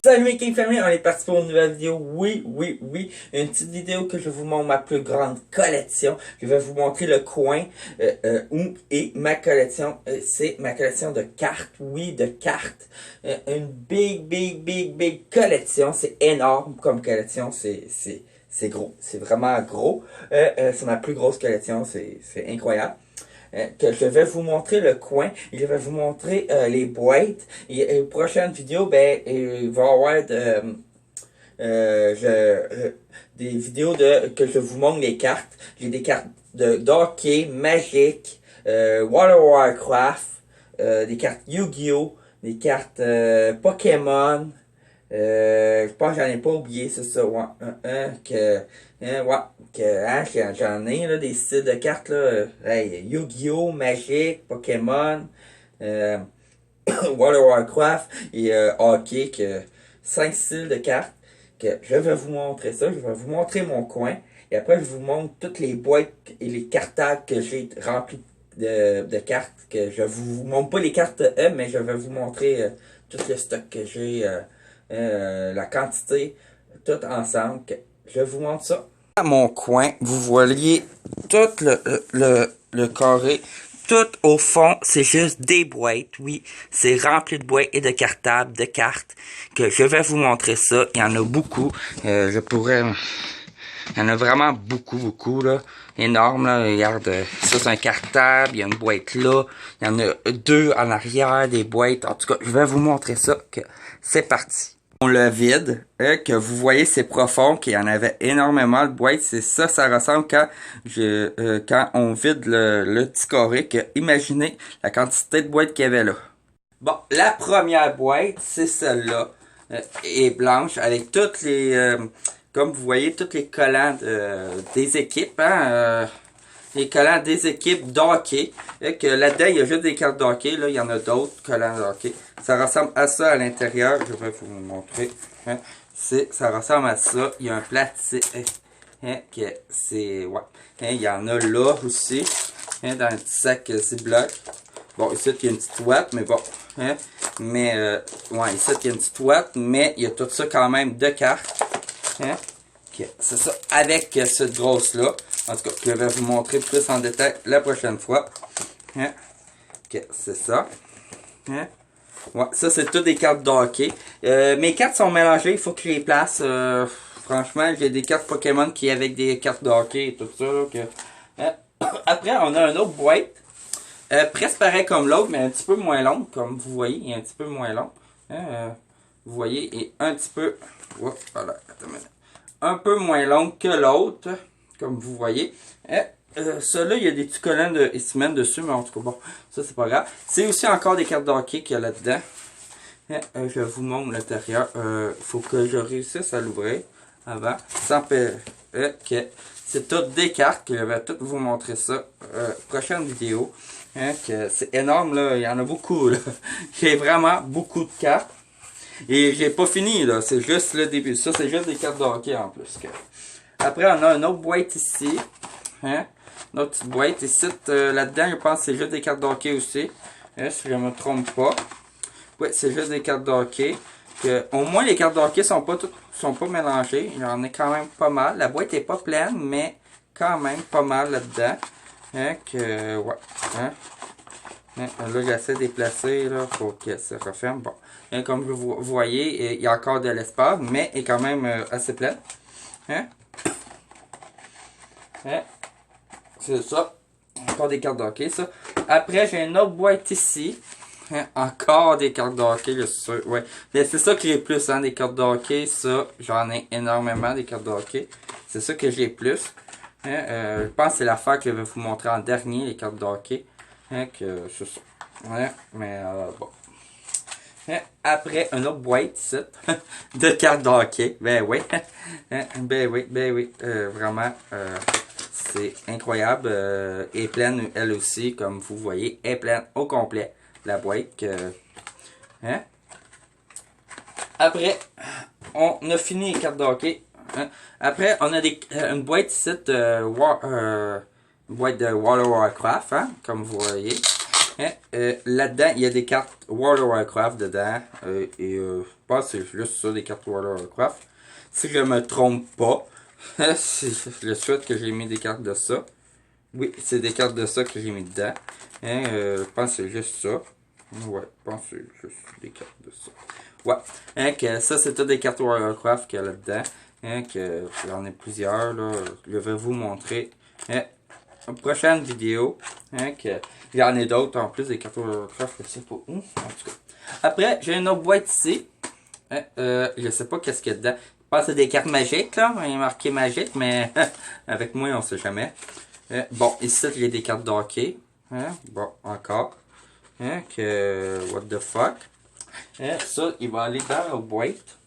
Salut mes King Family, on est parti pour une nouvelle vidéo. Oui, une petite vidéo que je vous montre ma plus grande collection. Je vais vous montrer le coin où est ma collection. C'est ma collection de cartes, oui, de cartes. Une big collection. C'est énorme comme collection, c'est gros. C'est vraiment gros. C'est ma plus grosse collection, c'est incroyable. Que je vais vous montrer le coin et je vais vous montrer les boîtes et prochaine vidéo il va y avoir des vidéos que je vous montre les cartes. J'ai des cartes de hockey, Magic, World of Warcraft, des cartes Yu-Gi-Oh, des cartes Pokémon. Je pense que j'en ai pas oublié, c'est ça, ouais. J'en ai là, des styles de cartes là. Hey, Yu-Gi-Oh, Magic, Pokémon, World of Warcraft et hockey, 5 styles de cartes que je vais vous montrer ça. Je vais vous montrer mon coin et après je vous montre toutes les boîtes et les cartables que j'ai remplies de cartes. Que je vous montre pas les cartes mais je vais vous montrer tout le stock que j'ai. La quantité, tout ensemble. Je vous montre ça. À mon coin, vous voyez tout le carré. Tout au fond, c'est juste des boîtes. Oui, c'est rempli de boîtes et de cartables, de cartes. Que je vais vous montrer ça. Il y en a beaucoup. Il y en a vraiment beaucoup, là. Énorme, là. Regarde, ça c'est un cartable. Il y a une boîte là. Il y en a deux en arrière, des boîtes. En tout cas, je vais vous montrer ça. Que c'est parti. On le vide, que vous voyez c'est profond, qu'il y en avait énormément de boîtes, c'est ça, ça ressemble quand quand on vide le petit carré, que imaginez la quantité de boîtes qu'il y avait là. Bon, la première boîte, c'est celle-là, est blanche, avec toutes les, comme vous voyez, tous les collants des équipes, hein, les collants des équipes d'hockey. Que là-dedans, il y a juste des cartes d'hockey. Là, il y en a d'autres collants d'hockey. Ça ressemble à ça à l'intérieur. Je vais vous montrer. Hein. Ça ressemble à ça. Il y a un plastique. Hein, c'est. Ouais. Hein, il y en a là aussi. Hein, dans un petit sac Ziploc. Bon, ici, il y a une petite ouate, mais bon. Hein, mais, ouais, ici, il y a une petite ouate, mais il y a tout ça quand même de cartes. Hein. C'est ça, avec cette grosse-là. En tout cas, je vais vous montrer plus en détail la prochaine fois. Hein? C'est ça. Hein? Ouais, ça, c'est toutes des cartes de hockey. Mes cartes sont mélangées, il faut que je les place. Franchement, j'ai des cartes Pokémon qui avec des cartes de hockey et tout ça. Là, après, on a une autre boîte. Presque pareil comme l'autre, mais un petit peu moins longue, comme vous voyez. Il est un petit peu moins long. Hein? Vous voyez, et un petit peu... Oups, voilà, attends une minute. Un peu moins longue que l'autre, comme vous voyez. Celui-là, il y a des petits collants de Eastman dessus, mais en tout cas, bon, ça c'est pas grave. C'est aussi encore des cartes de hockey qu'il y a là-dedans. Je vous montre l'intérieur. Faut que je réussisse à l'ouvrir avant. Sans que c'est toutes des cartes, que je vais toutes vous montrer ça. Prochaine vidéo. Que c'est énorme, là. Il y en a beaucoup, là. J'ai vraiment beaucoup de cartes. Et j'ai pas fini, là. C'est juste le début. Ça, c'est juste des cartes de hockey en plus. Après, on a une autre boîte ici. Hein? Une autre petite boîte. Ici, là-dedans, je pense que c'est juste des cartes de hockey aussi. Si je me trompe pas. Oui, c'est juste des cartes de hockey. Au moins, les cartes de hockey sont pas mélangées. Il y en a quand même pas mal. La boîte est pas pleine, mais quand même pas mal là-dedans. Hein? Ouais. Hein? Là, j'essaie de les placer, là, pour que ça referme. Bon. Comme vous voyez, il y a encore de l'espace, mais il est quand même assez plein. Hein? Hein? C'est ça. Encore des cartes de hockey, ça. Après, j'ai une autre boîte ici. Hein? Encore des cartes de hockey, je suis sûr. Ouais. Mais c'est ça que j'ai plus, hein, des cartes de hockey. Ça, j'en ai énormément, des cartes de hockey. C'est ça que j'ai plus. Hein? Je pense que c'est l'affaire que je vais vous montrer en dernier, les cartes de hockey. Hein, que c'est ça. Ouais, mais bon. Après, une autre boîte ici, de cartes de hockey. Ben oui. Ben oui. Vraiment, c'est incroyable. Elle est pleine, elle aussi, comme vous voyez. Elle est pleine au complet, la boîte. Hein? Après, on a fini les cartes de hockey. Hein? Après, on a une boîte ici, une boîte de World of Warcraft, hein, comme vous voyez. Hein, là-dedans, il y a des cartes World of Warcraft dedans. Je pense que c'est juste ça, des cartes World of Warcraft. Si je me trompe pas, je souhaite que j'ai mis des cartes de ça. Oui, c'est des cartes de ça que j'ai mis dedans. Hein, je pense que c'est juste ça. Ouais, je pense que c'est juste des cartes de ça. Ouais, hein, que ça c'est toutes des cartes World of Warcraft qu'il y a là-dedans. Hein, que j'en ai plusieurs, là. Je vais vous montrer. Hein, une prochaine vidéo. Hein, que j'en ai d'autres en plus des cartes World of Warcraft. Je sais pas où. En tout cas. Après, j'ai une autre boîte ici. Hein, je sais pas qu'est-ce qu'il y a dedans. Je pense que c'est des cartes magiques, là. Il est marqué magique, mais avec moi, on sait jamais. Bon, ici, il y a des cartes de hockey. Hein? Bon, encore. Hein? What the fuck? Hein? Ça, il va aller dans la boîte.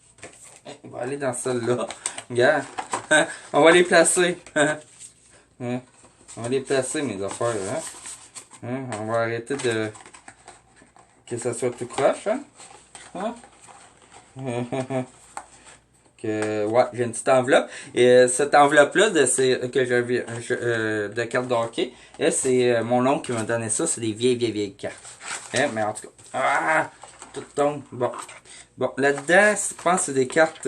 Hein? Il va aller dans celle-là. Regarde. On va les placer. Hein? On va les placer, mes affaires. Hein? Hein? On va arrêter de... que ça soit tout croche. Hein? Hein? Ouais, j'ai une petite enveloppe. Et cette enveloppe-là de cartes de hockey, c'est mon oncle qui m'a donné ça. C'est des vieilles cartes. Hein, mais en tout cas, tout tombe. Bon, là-dedans, je pense que c'est des cartes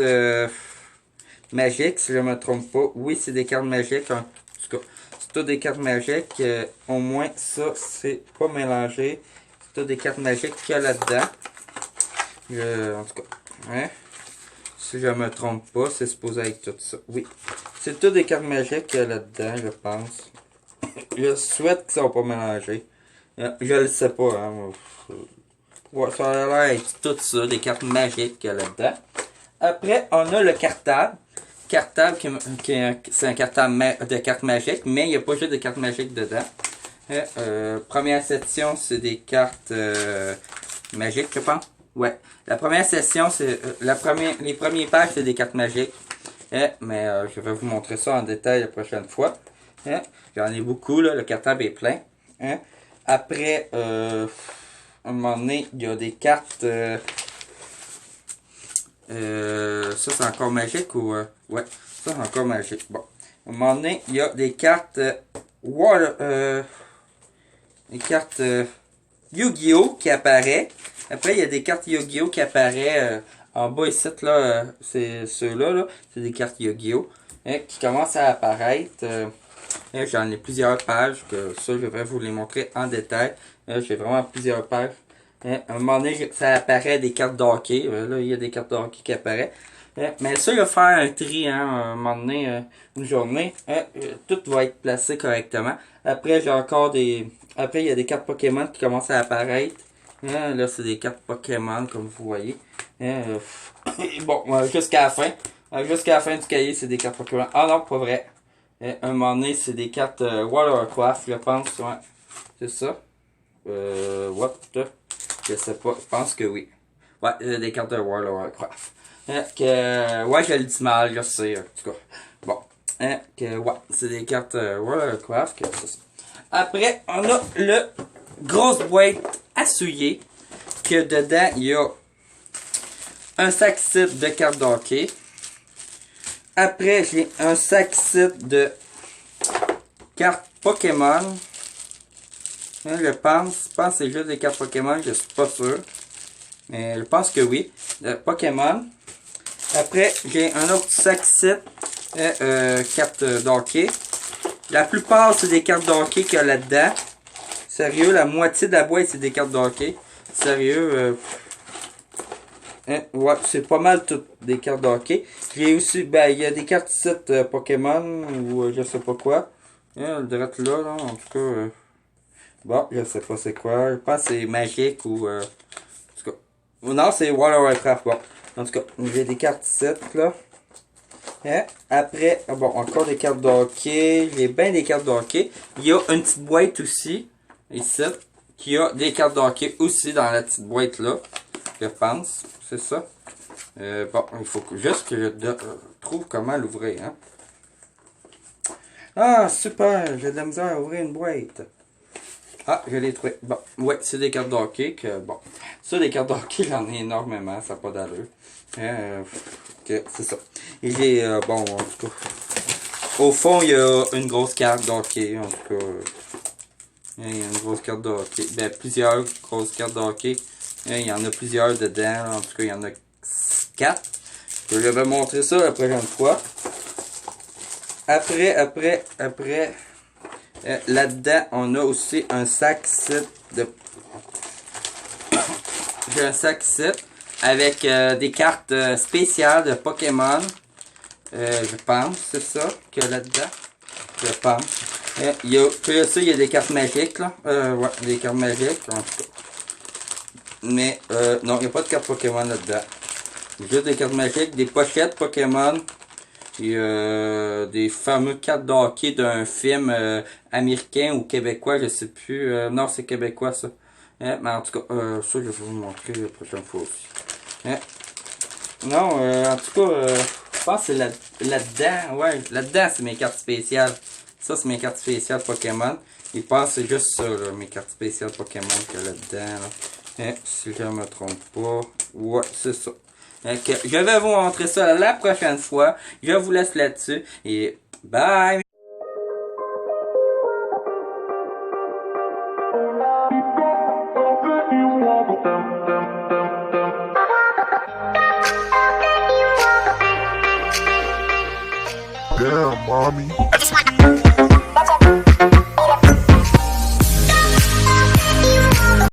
magiques, si je ne me trompe pas. Oui, c'est des cartes magiques. En tout cas, c'est toutes des cartes magiques. Au moins, ça, c'est pas mélangé. C'est toutes des cartes magiques qu'il y a là-dedans. En tout cas, hein. Si je me trompe pas, c'est supposé être tout ça. Oui. C'est tout des cartes magiques qu'il y a là-dedans, je pense. Je souhaite qu'ils ne sont pas mélangés. Je le sais pas, hein. Ouais, ça a l'air d'être tout ça, des cartes magiques qu'il y a là-dedans. Après, on a le cartable. Cartable, c'est un cartable de cartes magiques, mais il n'y a pas juste de cartes magiques dedans. Première section, c'est des cartes magiques, je pense. Ouais. La première session, c'est les premières pages, c'est des cartes magiques. Mais je vais vous montrer ça en détail la prochaine fois. J'en ai beaucoup, là. Le cartable est plein. Après, à un moment donné, il y a des cartes. Ça, c'est encore magique ou. Ouais, ça, c'est encore magique. Bon. À un moment donné, il y a des cartes. Des cartes Yu-Gi-Oh! Qui apparaissent. Après, il y a des cartes Yu-Gi-Oh! Qui apparaissent en bas ici, là. C'est ceux-là, là. C'est des cartes Yu-Gi-Oh! Qui commencent à apparaître. J'en ai plusieurs pages, que ça, je vais vous les montrer en détail. J'ai vraiment plusieurs pages. À un moment donné, ça apparaît des cartes de hockey. Là, il y a des cartes de hockey qui apparaissent. Mais ça, il va faire un tri, hein, à un moment donné, une journée. Tout va être placé correctement. Après, j'ai encore des... Après, il y a des cartes Pokémon qui commencent à apparaître. Là, c'est des cartes Pokémon, comme vous voyez. Bon, jusqu'à la fin. Jusqu'à la fin du cahier, c'est des cartes Pokémon. Ah non, pas vrai. Un moment donné, c'est des cartes World of Warcraft, je pense. Ouais. C'est ça. What? Je sais pas. Je pense que oui. Ouais, des cartes de World of Warcraft. Ouais, je le dis mal, je sais. En tout cas. Bon. Ouais, c'est des cartes World of Warcraft. Après, on a le grosse boîte à souiller. Que dedans, il y a un sac type de cartes de hockey. Après, j'ai un sac type de cartes Pokémon. Je pense que c'est juste des cartes Pokémon, je suis pas sûr. Mais je pense que oui. Pokémon. Après, j'ai un autre sac type cartes d'hockey. La plupart, c'est des cartes d'hockey qu'il y a là-dedans. Sérieux, la moitié de la boîte, c'est des cartes d'hockey. Sérieux, ouais, c'est pas mal toutes des cartes d'hockey. J'ai aussi, il y a des cartes sites Pokémon ou je sais pas quoi. Le direct là, en tout cas. Bon, je sais pas c'est quoi. Je pense que c'est magique ou. En tout cas. Non, c'est World of Warcraft. Bon. En tout cas, j'ai des cartes sites là. Après, bon, encore des cartes de hockey. J'ai bien des cartes de hockey. Il y a une petite boîte aussi. Ici. Qui a des cartes de hockey aussi dans la petite boîte là. Je pense. C'est ça. Bon, il faut juste que je trouve comment l'ouvrir. Hein. Ah, super. J'ai de la misère à ouvrir une boîte. Ah, je l'ai trouvé. Bon, ouais, c'est des cartes de hockey. Bon, ça, des cartes de hockey, j'en ai énormément. Ça n'a pas d'allure. C'est ça. Et j'ai, bon, en tout cas, au fond, il y a une grosse carte de hockey. En tout cas, Il y a une grosse carte de hockey. Ben, plusieurs grosses cartes de hockey. Il y en a plusieurs dedans. Là. En tout cas, il y en a 4. Je vais montrer ça la prochaine fois. Après, là-dedans, on a aussi un sac set de... J'ai un sac set avec des cartes spéciales de Pokémon. Je pense, c'est ça qu'il y a là-dedans. Je pense. Il y a, puis ça, il y a des cartes magiques, là. Ouais, des cartes magiques, en tout cas. Mais, non, il n'y a pas de cartes Pokémon là-dedans. Juste des cartes magiques, des pochettes Pokémon. Et des fameux cartes de hockey d'un film américain ou québécois, je sais plus. Non, c'est québécois, ça. Mais en tout cas, ça, je vais vous montrer la prochaine fois aussi. Non, en tout cas, je pense que c'est là-dedans. Ouais, là-dedans, c'est mes cartes spéciales. Ça, c'est mes cartes spéciales Pokémon. Et je pense que c'est juste ça, là, mes cartes spéciales Pokémon qu'il y a là-dedans. Là. Si je ne me trompe pas. Ouais, c'est ça. Donc, je vais vous montrer ça la prochaine fois. Je vous laisse là-dessus. Et bye! Damn, mommy.